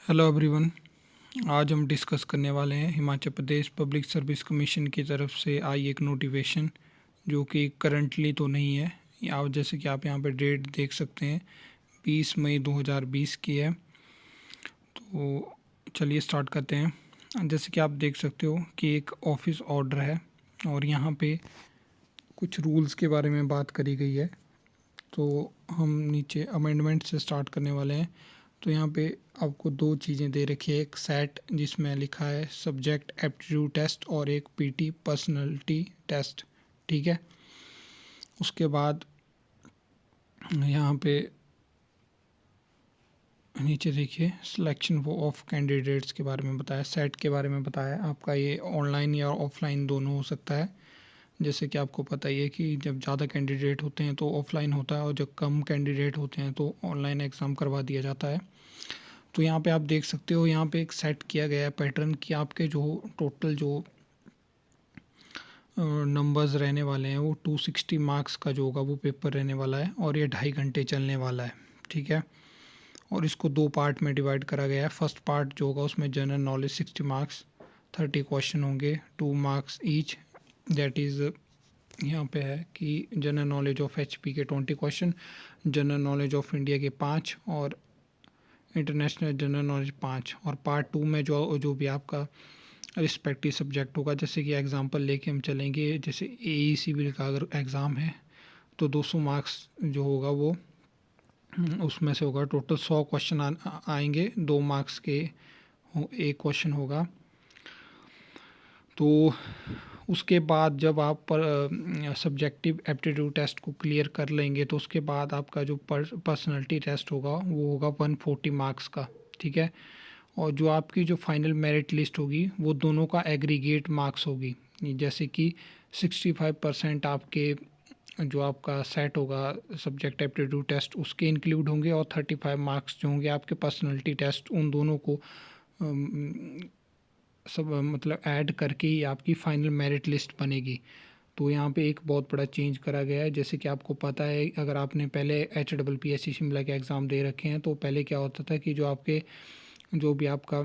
Hello everyone. आज हम discuss करने वाले हैं Himachal Pradesh public service commission की तरफ से आई एक नोटिफिकेशन जो कि करंटली तो नहीं है। आप जैसे कि आप यहाँ पे डेट देख सकते हैं 20 मई 2020 की है। तो चलिए स्टार्ट करते हैं। जैसे कि आप देख सकते हो कि एक ऑफिस ऑर्डर है और यहाँ पे कुछ रूल्स के बारे में बात करी गई है। तो हम नीचे अमेंडमेंट से स्टार्ट करने वाले हैं। तो यहाँ पे आपको दो चीज़ें दे रखी है, एक सेट जिसमें लिखा है सब्जेक्ट एप्टीट्यूड टेस्ट और एक पीटी पर्सनालिटी टेस्ट। ठीक है, उसके बाद यहाँ पे नीचे देखिए सिलेक्शन ऑफ कैंडिडेट्स के बारे में बताया, सेट के बारे में बताया। आपका ये ऑनलाइन या ऑफलाइन दोनों हो सकता है। जैसे कि आपको पता ही है कि जब ज़्यादा कैंडिडेट होते हैं तो ऑफलाइन होता है और जब कम कैंडिडेट होते हैं तो ऑनलाइन एग्ज़ाम करवा दिया जाता है। तो यहाँ पे आप देख सकते हो, यहाँ पे एक सेट किया गया है पैटर्न कि आपके जो टोटल जो नंबर्स रहने वाले हैं वो 260 मार्क्स का जो होगा वो पेपर रहने वाला है और ये 2.5 घंटे चलने वाला है। ठीक है, और इसको दो पार्ट में डिवाइड करा गया है। फर्स्ट पार्ट जो होगा उसमें जनरल नॉलेज 60 मार्क्स, 30 क्वेश्चन होंगे, 2 मार्क्स ईच। दैट इज़ यहाँ पे है कि जनरल नॉलेज ऑफ एचपी के 20 question, general knowledge of India के 5 और इंटरनेशनल जनरल नॉलेज 5। और पार्ट 2 में जो भी आपका रिस्पेक्टिव सब्जेक्ट होगा, जैसे कि एग्जांपल लेके हम चलेंगे, जैसे एई सिविल का अगर एग्ज़ाम है तो 200 मार्क्स जो होगा वो उसमें से होगा टोटल 100 क्वेश्चन आएंगे, 2 मार्क्स के एक क्वेश्चन होगा। तो उसके बाद जब आप सब्जेक्टिव एप्टीट्यूड टेस्ट को क्लियर कर लेंगे तो उसके बाद आपका जो पर्सनालिटी टेस्ट होगा वो होगा 140 मार्क्स का। ठीक है, और जो आपकी जो फाइनल मेरिट लिस्ट होगी वो दोनों का एग्रीगेट मार्क्स होगी। जैसे कि 65% आपके जो आपका सेट होगा सब्जेक्ट एप्टीट्यूड टेस्ट उसके इंक्लूड होंगे और 35 मार्क्स जो होंगे आपके पर्सनालिटी टेस्ट, उन दोनों को सब मतलब ऐड करके ही आपकी फ़ाइनल मेरिट लिस्ट बनेगी। तो यहाँ पे एक बहुत बड़ा चेंज करा गया है। जैसे कि आपको पता है, अगर आपने पहले HPPSC शिमला के एग्ज़ाम दे रखे हैं तो पहले क्या होता था कि जो भी आपका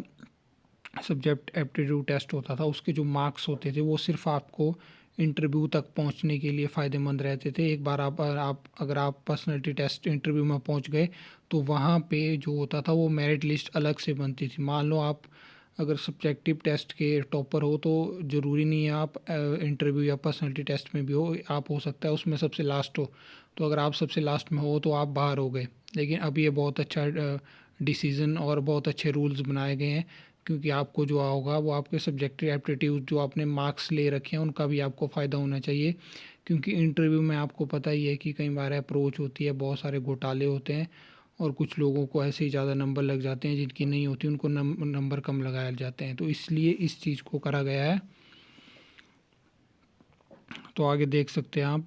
सब्जेक्ट एप्टीट्यूड टेस्ट होता था उसके जो मार्क्स होते थे वो सिर्फ आपको इंटरव्यू तक पहुंचने के लिए फ़ायदेमंद रहते थे। एक बार अगर आप पर्सनालिटी टेस्ट इंटरव्यू में पहुंच गए तो वहाँ पे जो होता था वो मेरिट लिस्ट अलग से बनती थी। मान लो आप अगर सब्जेक्टिव टेस्ट के टॉपर हो तो ज़रूरी नहीं है आप इंटरव्यू या पर्सनालिटी टेस्ट में भी हो, आप हो सकता है उसमें सबसे लास्ट हो। तो अगर आप सबसे लास्ट में हो तो आप बाहर हो गए। लेकिन अब ये बहुत अच्छा डिसीज़न और बहुत अच्छे रूल्स बनाए गए हैं, क्योंकि आपको जो होगा वो आपके सब्जेक्टिव एप्टीट्यूड जो आपने मार्क्स ले रखे हैं उनका भी आपको फ़ायदा होना चाहिए। क्योंकि इंटरव्यू में आपको पता ही है कि कई बार अप्रोच होती है, बहुत सारे घोटाले होते हैं और कुछ लोगों को ऐसे ही ज़्यादा नंबर लग जाते हैं जिनकी नहीं होती, उनको नंबर कम लगाए जाते हैं। तो इसलिए इस चीज़ को करा गया है। तो आगे देख सकते हैं आप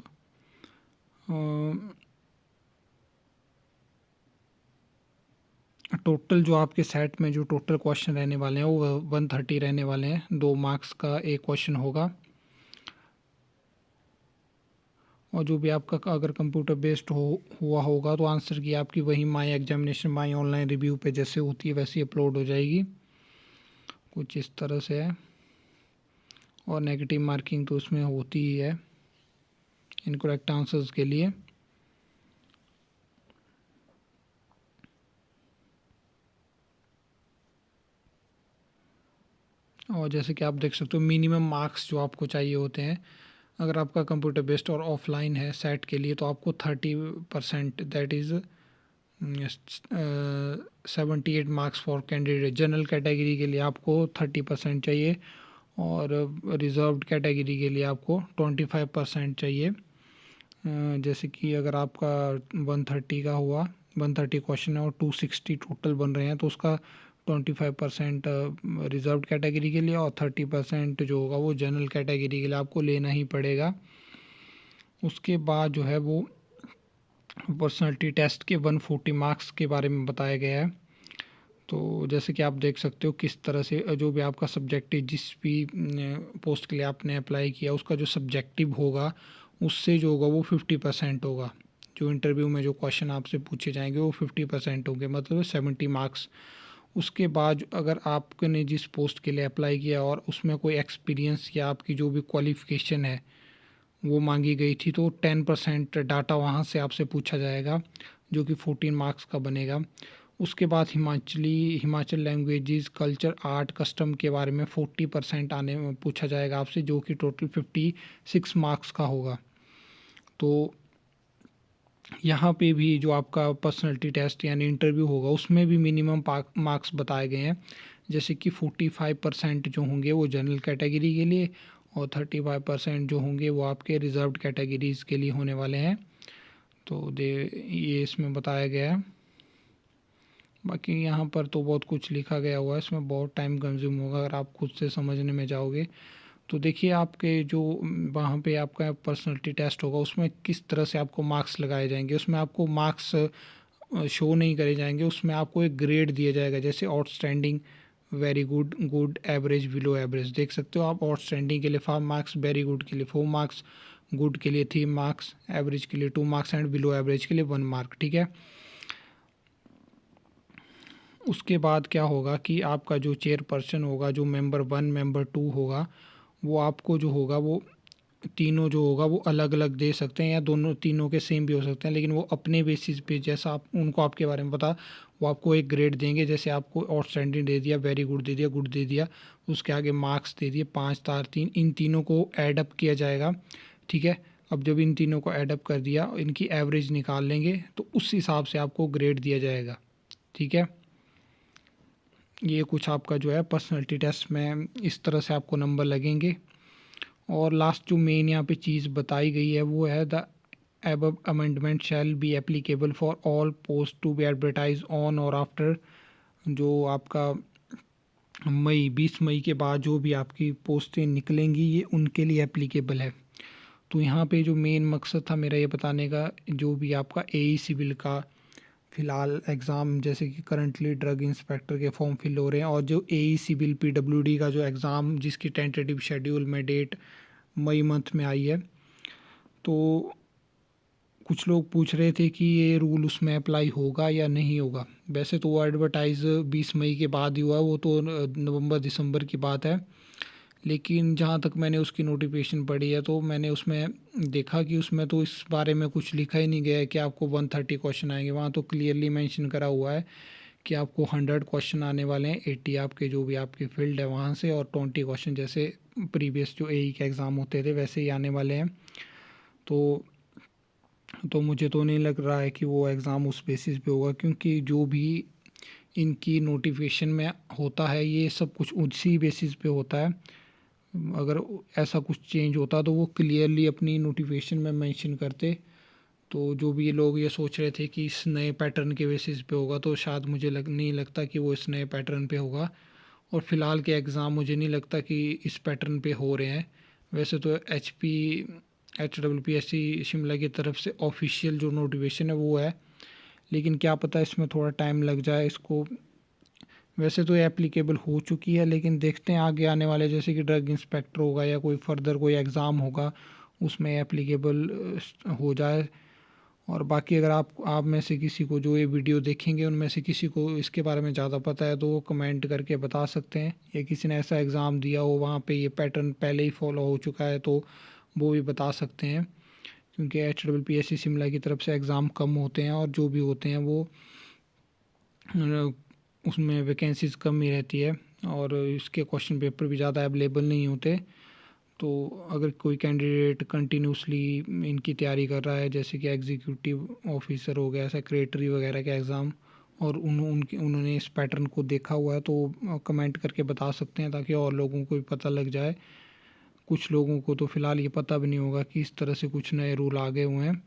टोटल जो आपके सेट में जो टोटल क्वेश्चन रहने वाले हैं वो 130 रहने वाले हैं। 2 मार्क्स का एक क्वेश्चन होगा और जो भी आपका अगर कंप्यूटर बेस्ड हुआ होगा तो आंसर की आपकी वही my examination my online review पे जैसे होती है वैसे अपलोड हो जाएगी, कुछ इस तरह से है। और नेगेटिव मार्किंग तो उसमें होती ही है इनकरेक्ट आंसर्स के लिए। और जैसे कि आप देख सकते हो मिनिमम मार्क्स जो आपको चाहिए होते हैं, अगर आपका कंप्यूटर बेस्ड और ऑफलाइन है सेट के लिए तो आपको 30% that is 78 marks for candidate. General category के लिए आपको 30% चाहिए और रिज़र्व्ड कैटेगरी के लिए आपको 25% चाहिए। जैसे कि अगर आपका 130 का हुआ, 130 क्वेश्चन है और 260 टोटल बन रहे हैं तो उसका 25% रिज़र्व कैटेगरी के लिए और 30% जो होगा वो जनरल कैटेगरी के लिए आपको लेना ही पड़ेगा। उसके बाद जो है वो पर्सनालिटी टेस्ट के 140 मार्क्स के बारे में बताया गया है। तो जैसे कि आप देख सकते हो किस तरह से जो भी आपका सब्जेक्टिव जिस भी पोस्ट के लिए आपने अप्लाई किया उसका जो सब्जेक्टिव होगा उससे जो होगा वो 50% होगा। जो इंटरव्यू में जो क्वेश्चन आपसे पूछे जाएंगे वो 50% होंगे, मतलब 70 मार्क्स। उसके बाद अगर आपने जिस पोस्ट के लिए अप्लाई किया और उसमें कोई एक्सपीरियंस या आपकी जो भी क्वालिफ़िकेशन है वो मांगी गई थी, तो 10% डाटा वहाँ से आपसे पूछा जाएगा, जो कि 14 मार्क्स का बनेगा। उसके बाद Himachal languages, culture, art, custom के बारे में 40% आने में पूछा जाएगा आपसे, जो कि टोटल 56 मार्क्स का होगा। तो यहाँ पे भी जो आपका पर्सनैलिटी टेस्ट यानी इंटरव्यू होगा, उसमें भी मिनिमम मार्क्स बताए गए हैं, जैसे कि 45% जो होंगे वो जनरल कैटेगरी के लिए और 35% जो होंगे वो आपके रिजर्व्ड कैटेगरीज़ के लिए होने वाले हैं। तो ये इसमें बताया गया है। बाकी यहाँ पर तो बहुत कुछ लिखा गया हुआ है, इसमें बहुत टाइम कंज्यूम होगा अगर आप खुद से समझने में जाओगे। तो देखिए आपके जो वहाँ पे आपका पर्सनैलिटी टेस्ट होगा, उसमें किस तरह से आपको मार्क्स लगाए जाएंगे। उसमें आपको मार्क्स शो नहीं करे जाएंगे, उसमें आपको एक ग्रेड दिया जाएगा, जैसे outstanding, very good, good, average, below average. देख सकते हो आप, आउटस्टैंडिंग के लिए 5 मार्क्स, वेरी गुड के लिए 4 मार्क्स, गुड के लिए 3 मार्क्स, एवरेज के लिए 2 मार्क्स एंड बिलो एवरेज के लिए 1 मार्क। ठीक है। उसके बाद क्या होगा कि आपका जो चेयरपर्सन होगा, जो मेंबर 1, मेंबर 2 होगा, वो आपको जो होगा वो तीनों जो होगा वो अलग अलग दे सकते हैं या दोनों तीनों के सेम भी हो सकते हैं, लेकिन वो अपने बेसिस पे जैसा आप उनको आपके बारे में पता, वो आपको एक ग्रेड देंगे। जैसे आपको आउटस्टैंडिंग दे दिया, वेरी गुड दे दिया, गुड दे दिया, उसके आगे मार्क्स दे दिए 5 स्टार 3, इन तीनों को ऐड अप किया जाएगा। ठीक है। अब जब इन तीनों को ऐड अप कर दिया, इनकी एवरेज निकाल लेंगे, तो उस हिसाब से आपको ग्रेड दिया जाएगा। ठीक है। ये कुछ आपका जो है पर्सनैलिटी टेस्ट में इस तरह से आपको नंबर लगेंगे। और लास्ट जो मेन यहाँ पे चीज़ बताई गई है वो है, the above amendment shall be applicable for all posts to be advertised on और आफ्टर, जो आपका 20 मई के बाद जो भी आपकी पोस्टें निकलेंगी ये उनके लिए एप्लीकेबल है। तो यहाँ पे जो मेन मकसद था मेरा ये बताने का, जो भी आपका AE सिविल का फ़िलहाल एग्ज़ाम, जैसे कि करंटली ड्रग इंस्पेक्टर के फॉर्म फिल हो रहे हैं, और जो AE सिविल PWD का जो एग्ज़ाम जिसकी टेंटेटिव शेड्यूल में डेट मई मंथ में आई है, तो कुछ लोग पूछ रहे थे कि ये रूल उसमें अप्लाई होगा या नहीं होगा। वैसे तो वो एडवर्टाइज़ 20 मई के बाद ही हुआ, वो तो नवंबर दिसंबर की बात है, लेकिन जहाँ तक मैंने उसकी नोटिफिकेशन पढ़ी है तो मैंने उसमें देखा कि उसमें तो इस बारे में कुछ लिखा ही नहीं गया है कि आपको 130 क्वेश्चन आएंगे। वहाँ तो क्लियरली मेंशन करा हुआ है कि आपको 100 क्वेश्चन आने वाले हैं, 80 आपके जो भी आपकी फील्ड है वहाँ से, और 20 क्वेश्चन जैसे प्रीवियस जो AE के एग्ज़ाम होते थे वैसे ही आने वाले हैं। तो मुझे तो नहीं लग रहा है कि वो एग्ज़ाम उस बेसिस पे होगा, क्योंकि जो भी इनकी नोटिफिकेशन में होता है ये सब कुछ उसी बेसिस पे होता है। अगर ऐसा कुछ चेंज होता तो वो क्लियरली अपनी नोटिफिकेशन में मेंशन करते। तो जो भी ये लोग ये सोच रहे थे कि इस नए पैटर्न के बेसिस पे होगा, तो शायद मुझे नहीं लगता कि वो इस नए पैटर्न पे होगा। और फ़िलहाल के एग्ज़ाम मुझे नहीं लगता कि इस पैटर्न पे हो रहे हैं। वैसे तो HWPSC शिमला की तरफ से ऑफिशियल जो नोटिफिकेशन है वो है, लेकिन क्या पता इसमें थोड़ा टाइम लग जाए इसको। वैसे तो ये एप्लीकेबल हो चुकी है, लेकिन देखते हैं आगे आने वाले, जैसे कि ड्रग इंस्पेक्टर होगा या कोई फर्दर कोई एग्ज़ाम होगा उसमें एप्लीकेबल हो जाए। और बाकी अगर आप में से किसी को जो ये वीडियो देखेंगे उनमें से किसी को इसके बारे में ज़्यादा पता है तो वो कमेंट करके बता सकते हैं, या किसी ने ऐसा एग्ज़ाम दिया हो वहाँ पे ये पैटर्न पहले ही फॉलो हो चुका है तो वो भी बता सकते हैं। क्योंकि HWPSC शिमला की तरफ से एग्ज़ाम कम होते हैं और जो भी होते हैं वो उसमें वैकेंसीज़ कम ही रहती है और इसके क्वेश्चन पेपर भी ज़्यादा अवेलेबल नहीं होते। तो अगर कोई कैंडिडेट कंटिन्यूसली इनकी तैयारी कर रहा है, जैसे कि एग्जीक्यूटिव ऑफिसर हो गया, सेक्रेटरी वगैरह के एग्ज़ाम, और उन्होंने इस पैटर्न को देखा हुआ है, तो कमेंट करके बता सकते हैं ताकि और लोगों को भी पता लग जाए। कुछ लोगों को तो फ़िलहाल ये पता भी नहीं होगा कि इस तरह से कुछ नए रूल आ गए हुए हैं।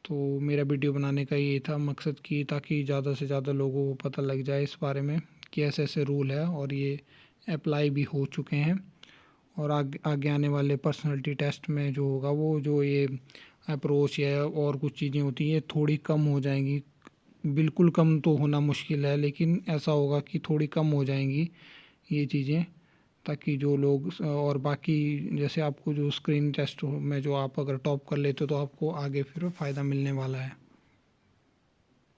तो मेरा वीडियो बनाने का ये था मकसद कि ताकि ज़्यादा से ज़्यादा लोगों को पता लग जाए इस बारे में कि ऐसे ऐसे रूल है और ये अप्लाई भी हो चुके हैं। और आगे आने वाले पर्सनालिटी टेस्ट में जो होगा वो जो ये अप्रोच या और कुछ चीज़ें होती हैं थोड़ी कम हो जाएंगी। बिल्कुल कम तो होना मुश्किल है, लेकिन ऐसा होगा कि थोड़ी कम हो जाएंगी ये चीज़ें, ताकि जो लोग और बाकी जैसे आपको जो स्क्रीन टेस्ट में जो आप अगर टॉप कर लेते हो तो आपको आगे फिर फ़ायदा मिलने वाला है।